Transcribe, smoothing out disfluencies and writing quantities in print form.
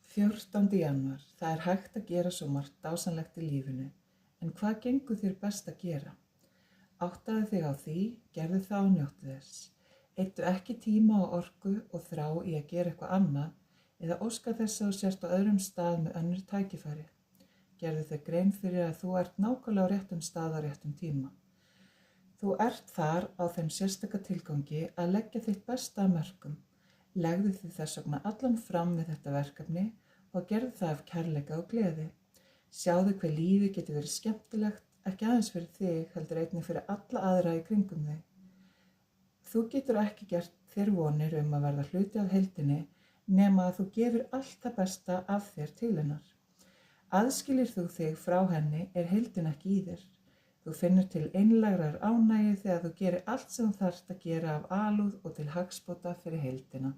14. janúar. Það er hægt að gera svo margt dásamlegt í lífinu, en hvað gengur þér best að gera? Áttaðu þig á því, gerðu það og njóttu þess. Eyddu ekki tíma og orku og þrá í að gera eitthvað annað eða óska þess að þú sért á öðrum stað með önnur tækifæri. Gerðu þig grein fyrir að þú ert nákvæmlega á réttum stað á réttum tíma. Þú ert þar á þeim sérstaka tilgangi að leggja þitt besta að mörkum. Legðu þig þess vegna allan fram við þetta verkefni og gerðu það af kærleika og gleði. Sjáðu hve lífið getur verið skemmtilegt, ekki aðeins fyrir þig, heldur einnig fyrir alla aðra í kringum þig. Þú getur ekki gert þér vonir að verða hluti af heildinni nema að þú gefir allt það besta af þér til hennar. Aðskilir þú þig frá henni er heildin ekki í þér. Þú finnur til einlægrar ánægju þegar þú gerir allt sem þú þarft að gera af alúð og til hagsbóta fyrir heildina.